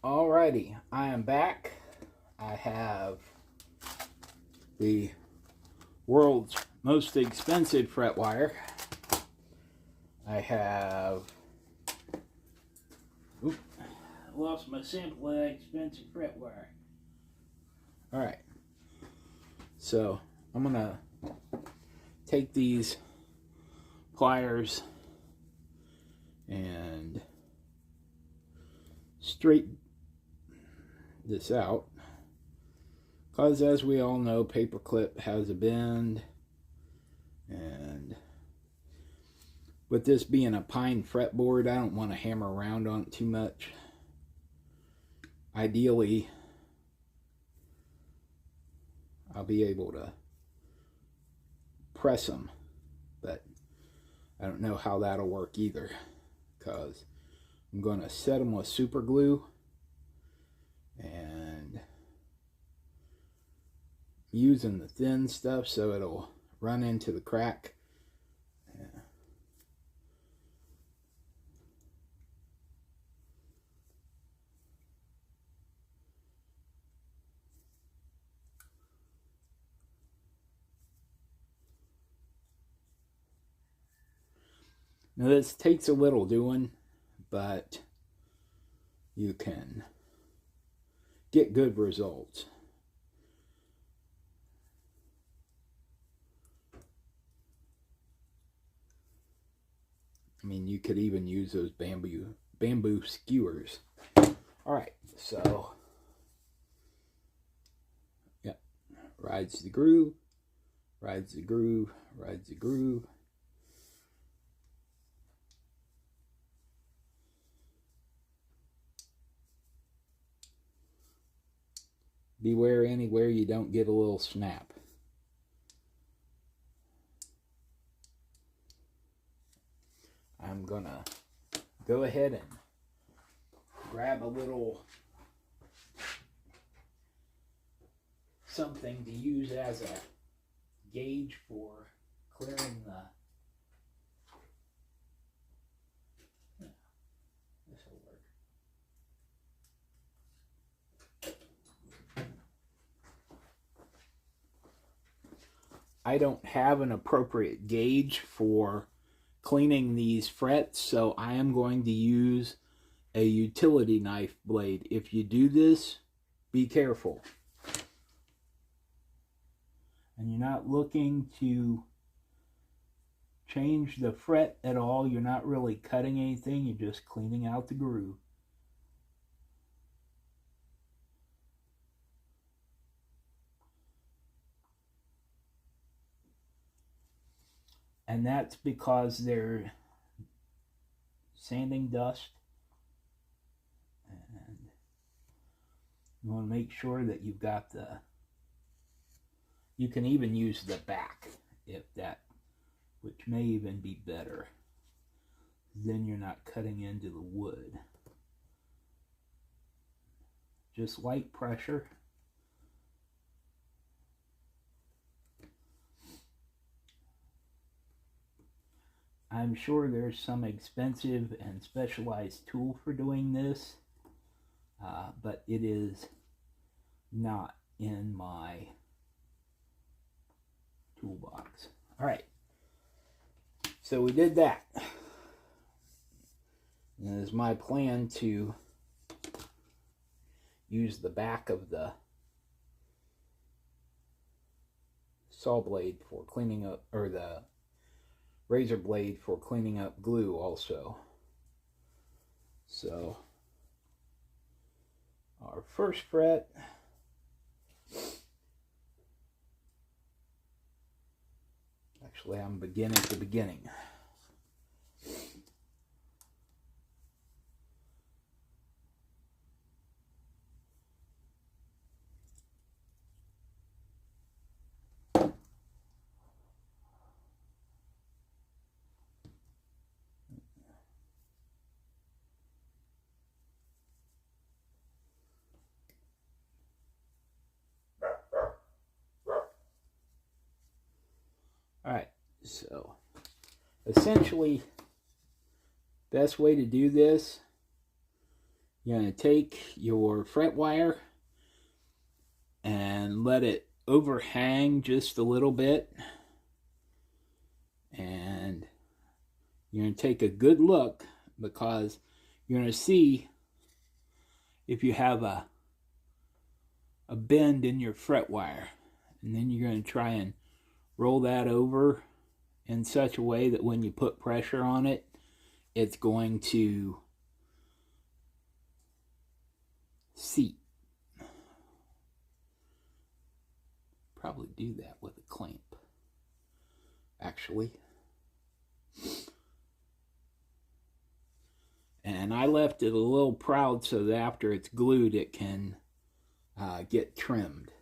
Alrighty, I am back. I have the world's most expensive fret wire. I have, I lost my sample of expensive fret wire. Alright, so I'm gonna take these pliers and straighten this out, because as we all know, paperclip has a bend, and with this being a pine fretboard, I don't want to hammer around on it too much. Ideally, I'll be able to press them, but I don't know how that'll work either, because I'm going to set them with super glue and using the thin stuff so it'll run into the crack. Now this takes a little doing, but you can get good results. I mean, you could even use those bamboo skewers. Alright, so yeah, rides the groove, rides the groove, rides the groove. Beware anywhere you don't get a little snap. I'm gonna go ahead and grab a little something to use as a gauge for clearing the this will work. I don't have an appropriate gauge for cleaning these frets, so I am going to use a utility knife blade. If you do this, be careful. And you're not looking to change the fret at all. You're not really cutting anything. You're just cleaning out the groove. And that's because they're sanding dust. And you want to make sure that you've got the, you can even use the back if that, which may even be better. Then you're not cutting into the wood. Just light pressure. I'm sure there's some expensive and specialized tool for doing this, but it is not in my toolbox. All right, so we did that. And it is my plan to use the back of the saw blade for cleaning up, or the razor blade for cleaning up glue also. So our first fret, actually I'm beginning at the beginning. Alright, so essentially, best way to do this You're going to take your fret wire and let it overhang just a little bit. And you're going to take a good look, because you're going to see if you have a bend in your fret wire. And then you're going to try and roll that over in such a way that when you put pressure on it, it's going to seat. Probably do that with a clamp, actually. And I left it a little proud so that after it's glued, it can get trimmed.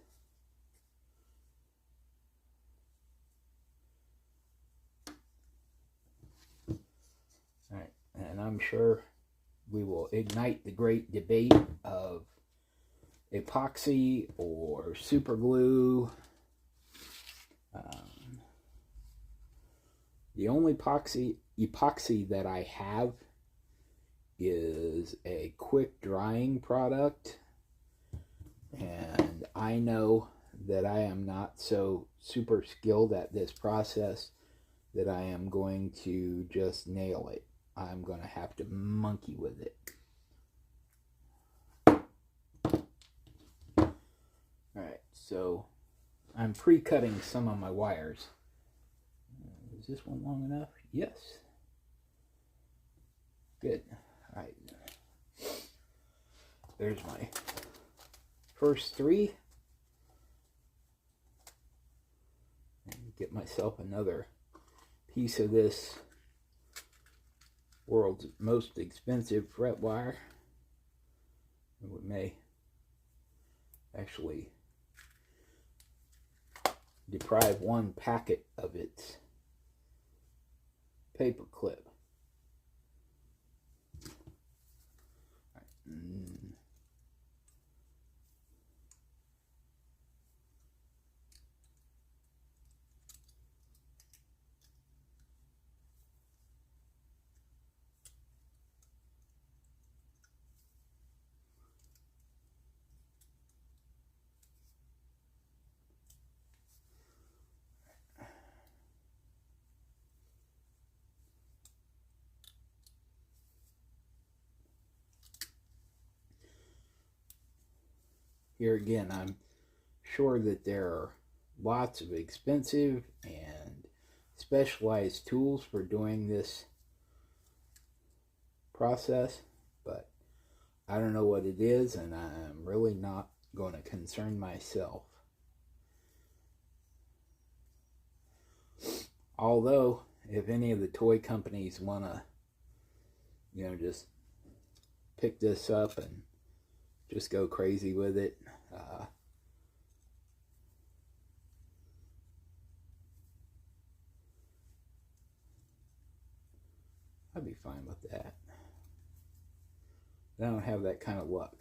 All right, and I'm sure we will ignite the great debate of epoxy or super glue. The only epoxy that I have is a quick drying product, and I know that I am not so super skilled at this process that I am going to just nail it. I'm going to have to monkey with it. Alright, so I'm pre-cutting some of my wires. Is this one long enough? Yes. Good. Alright. There's my first three. And get myself another piece of this world's most expensive fret wire. We may actually deprive one packet of its paper clip. Here again, I'm sure that there are lots of expensive and specialized tools for doing this process, but I don't know what it is, and I'm really not going to concern myself. Although, if any of the toy companies want to, just pick this up and just go crazy with it, I'd be fine with that. I don't have that kind of luck.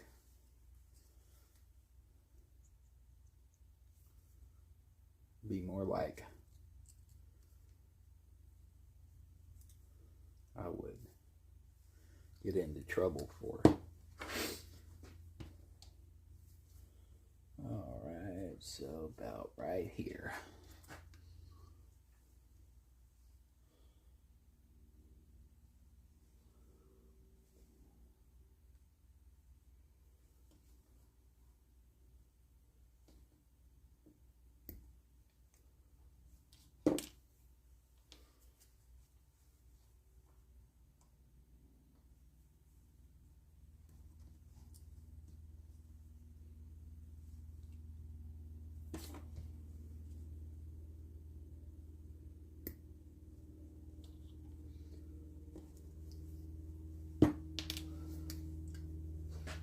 Be more like I would get into trouble for. Alright, so about right here.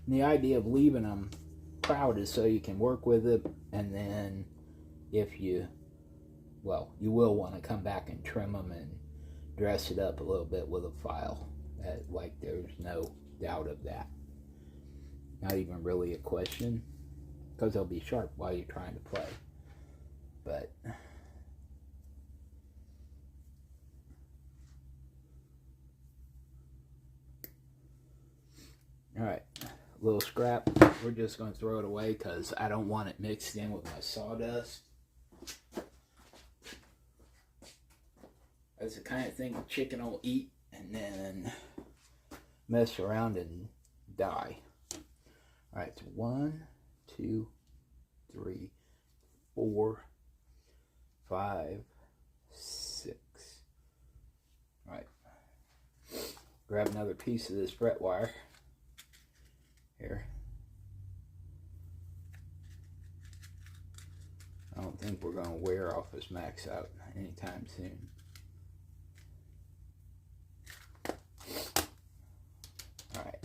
And the idea of leaving them proud is so you can work with it, and then if you will want to come back and trim them and dress it up a little bit with a file. Like, there's no doubt of that. Not even really a question, because they'll be sharp while you're trying to play. But all right. little scrap, we're just going to throw it away because I don't want it mixed in with my sawdust. That's the kind of thing a chicken will eat and then mess around and die. Alright, so 1, 2, 3, 4, 5, 6. Alright. Grab another piece of this fret wire. Here. I don't think we're going to wear off this max out anytime soon. Alright.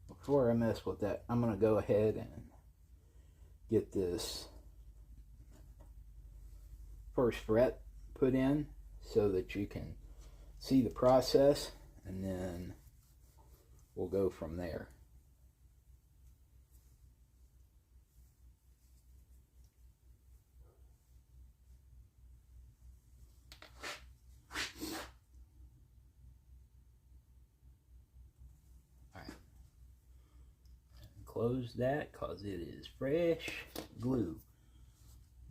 Before I mess with that, I'm going to go ahead and get this first fret put in so that you can see the process, and then we'll go from there. Alright. Close that because it is fresh glue.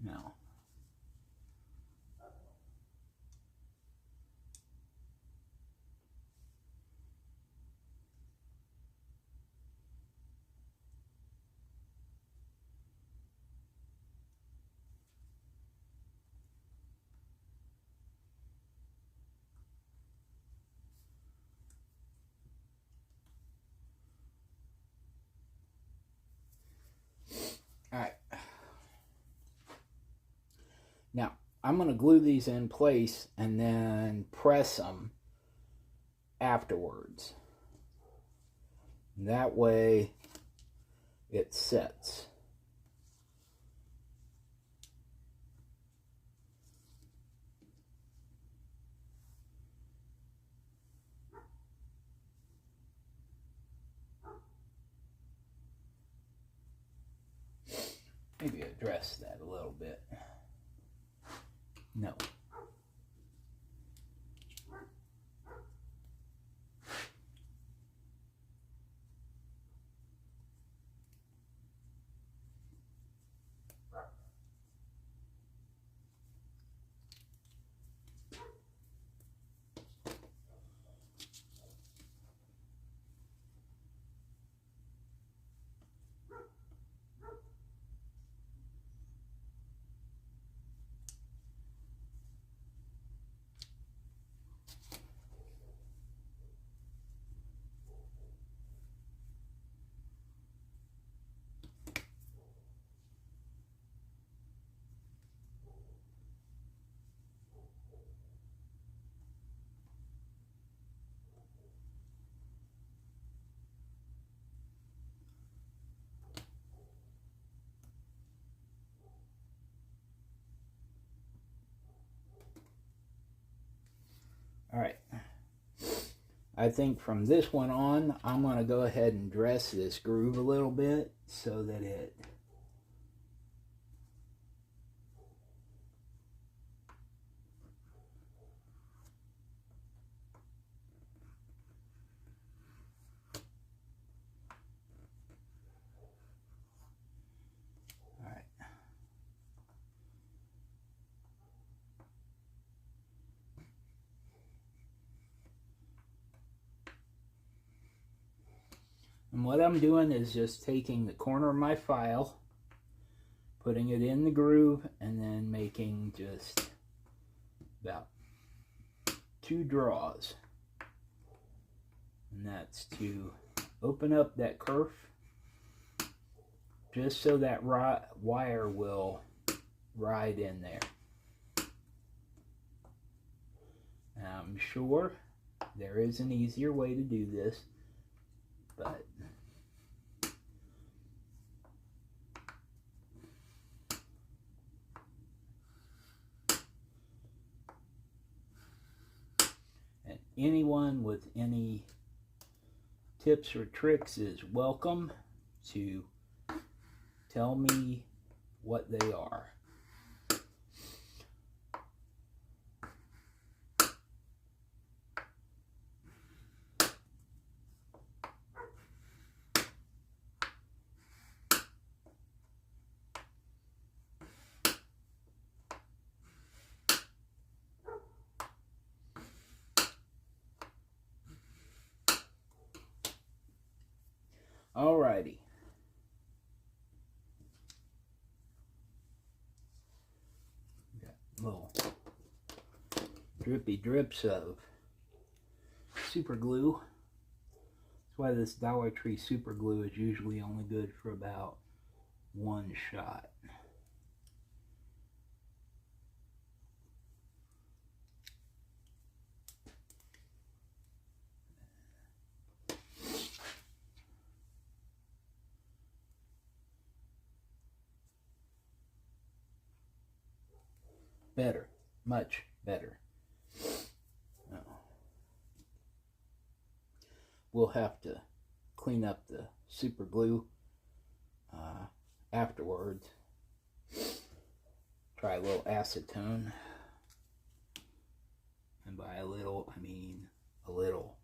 Now, alright. Now, I'm going to glue these in place and then press them afterwards. That way it sets. Maybe address that a little bit. No. Alright, I think from this one on, I'm going to go ahead and dress this groove a little bit so that it And what I'm doing is just taking the corner of my file, putting it in the groove, and then making just about 2 draws. And that's to open up that kerf, just so that wire will ride in there. Now, I'm sure there is an easier way to do this, but and anyone with any tips or tricks is welcome to tell me what they are. Alrighty. Got little drippy drips of super glue. That's why this Dollar Tree super glue is usually only good for about one shot. Better, much better. No. We'll have to clean up the super glue afterwards. Try a little acetone, and by a little I mean a little.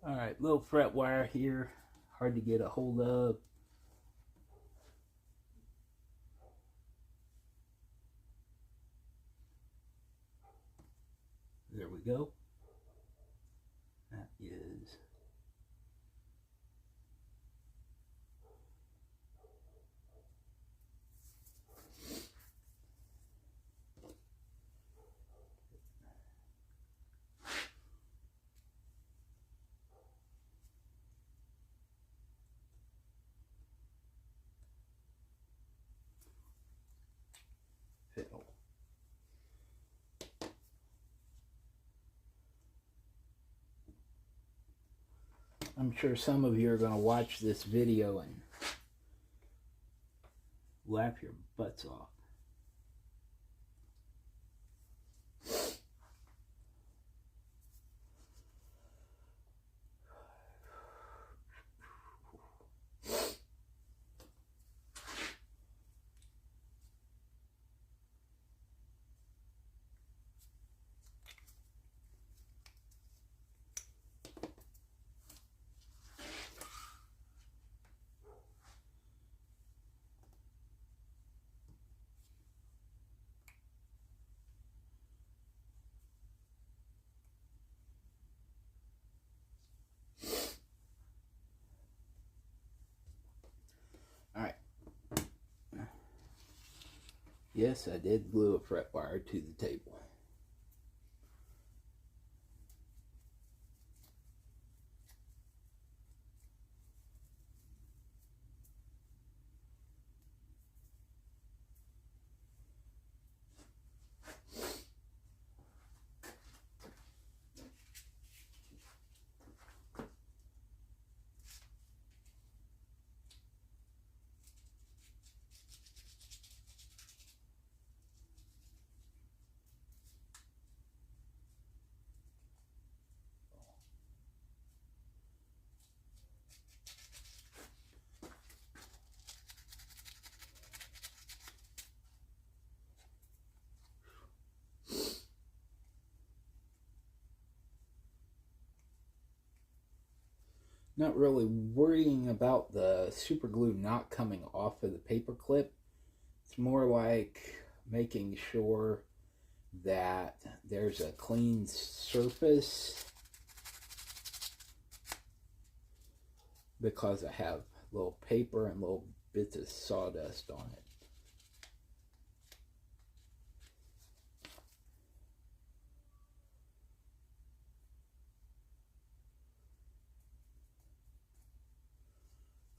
Alright, little fret wire here, hard to get a hold of. There we go. That is fiddle. I'm sure some of you are going to watch this video and laugh your butts off. Yes, I did glue a fret wire to the table. Not really worrying about the super glue not coming off of the paper clip. It's more like making sure that there's a clean surface, because I have little paper and little bits of sawdust on it.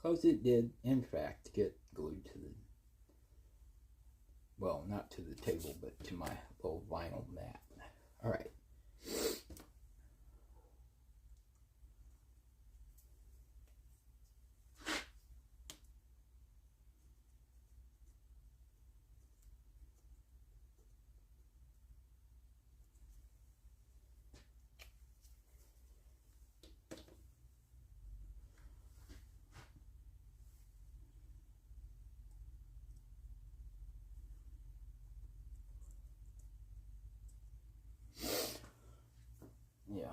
Because it did, in fact, get glued to the, well, not to the table, but to my little vinyl mat. All right. Yeah.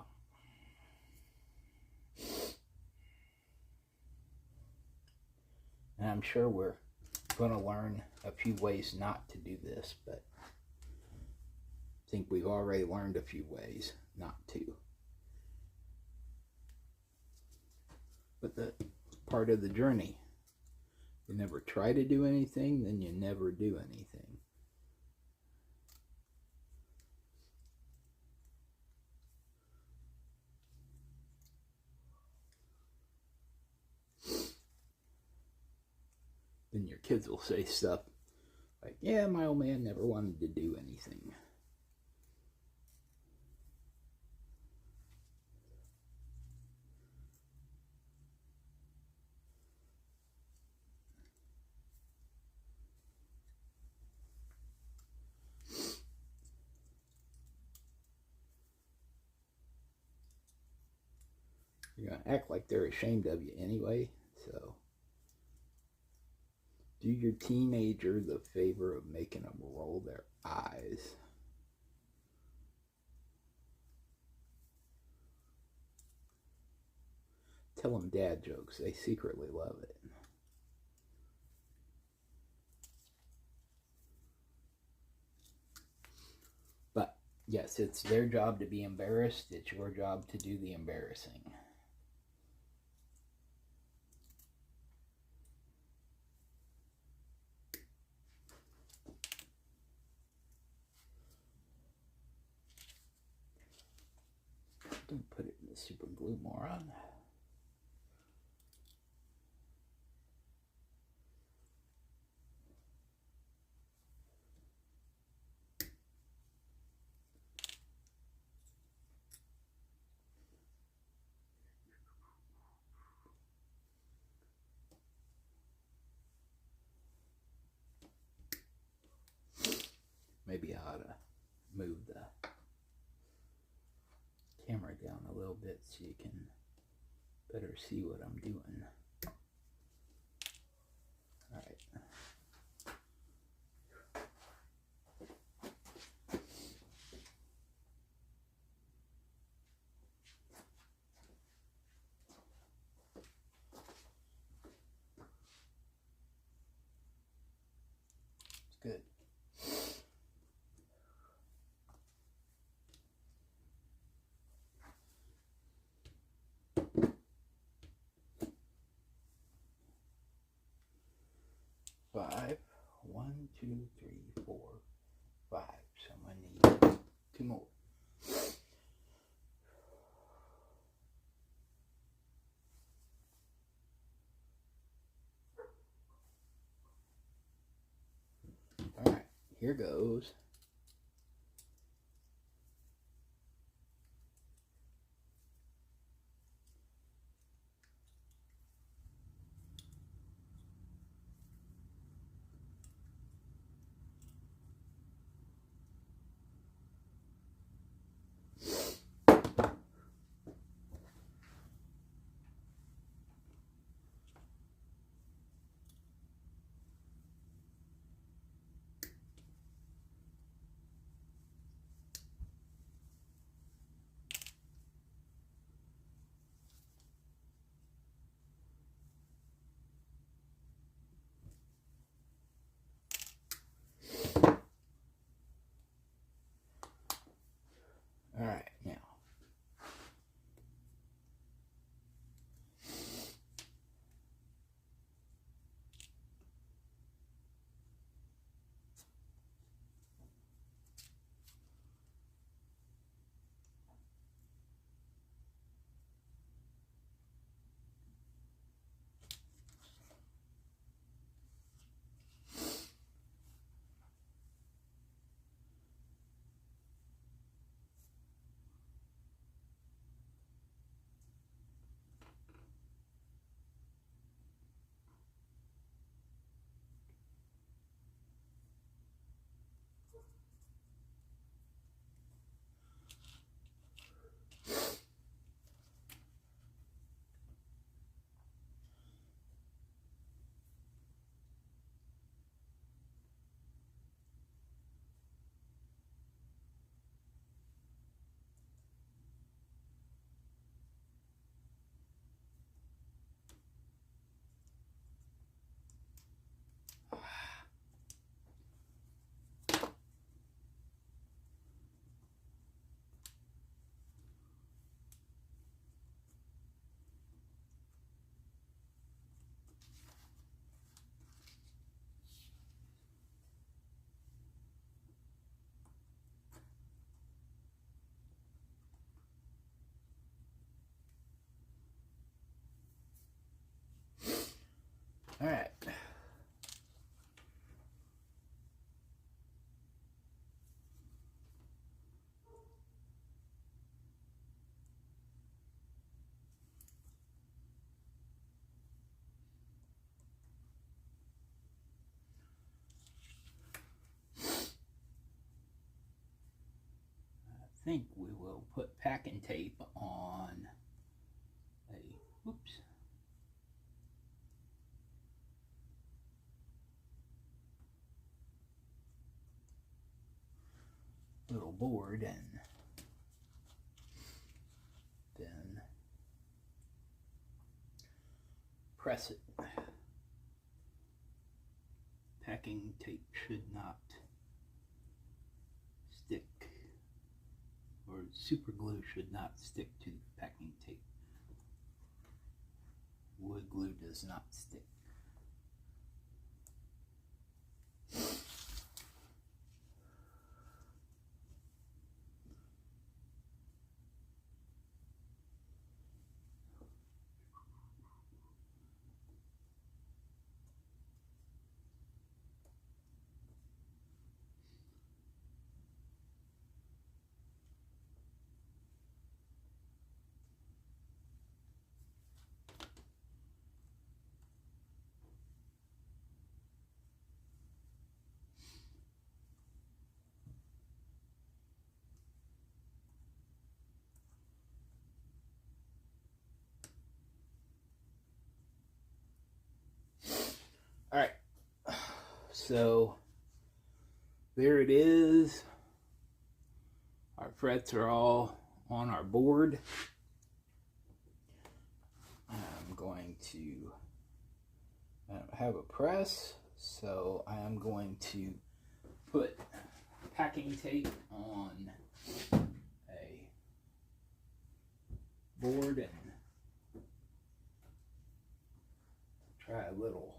And I'm sure we're going to learn a few ways not to do this, but I think we've already learned a few ways not to. But that's part of the journey. You never try to do anything, then you never do anything. Then your kids will say stuff like, yeah, my old man never wanted to do anything. You're going to act like they're ashamed of you anyway, so do your teenager the favor of making them roll their eyes. Tell them dad jokes. They secretly love it. But yes, it's their job to be embarrassed. It's your job to do the embarrassing. Don't put it in the super glue, moron. Maybe I ought to move the camera down a little bit so you can better see what I'm doing. All right. It's good. Five. 1, 2, 3, 4, 5. So I'm going to need 2 more. All right, here goes. think we will put packing tape on a, whoops, little board, and then press it. Packing tape should not stick, or super glue should not stick to packing tape. Wood glue does not stick. All right, so there it is. Our frets are all on our board. I'm going to, I don't have a press, so I am going to put packing tape on a board and try a little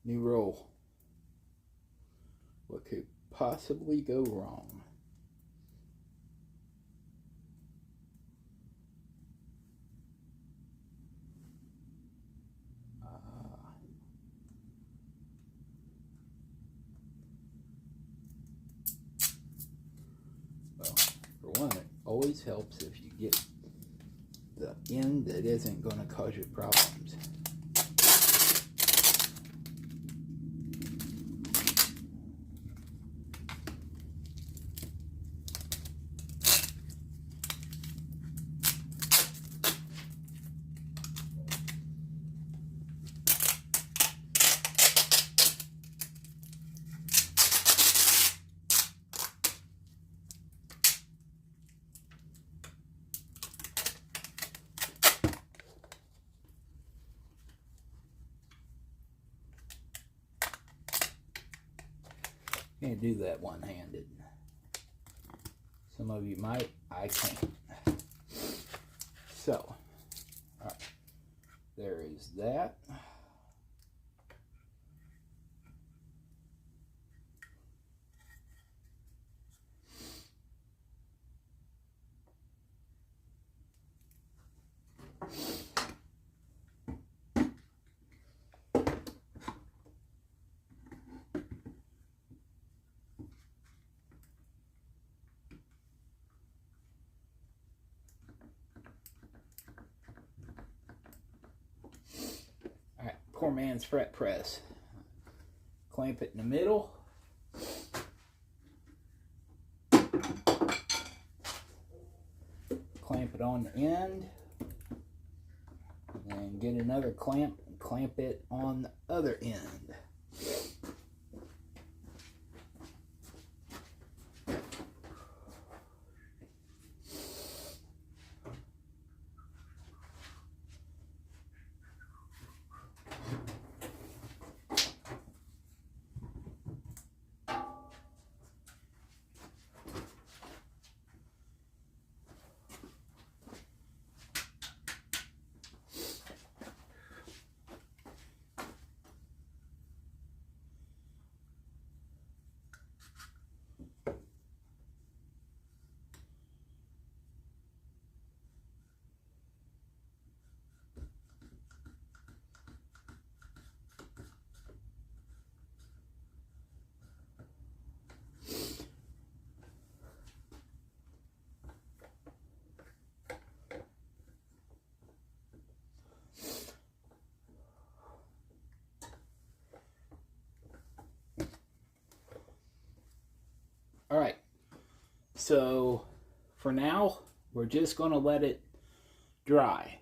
new roll. What could possibly go wrong? Well, for one, it always helps if you get the end that isn't going to cause you problems. Can't do that one-handed. Some of you might, I can't. So, all right, there is that. Poor man's fret press. Clamp it in the middle. Clamp it on the end. And get another clamp and clamp it on the other end. All right. So for now, we're just going to let it dry.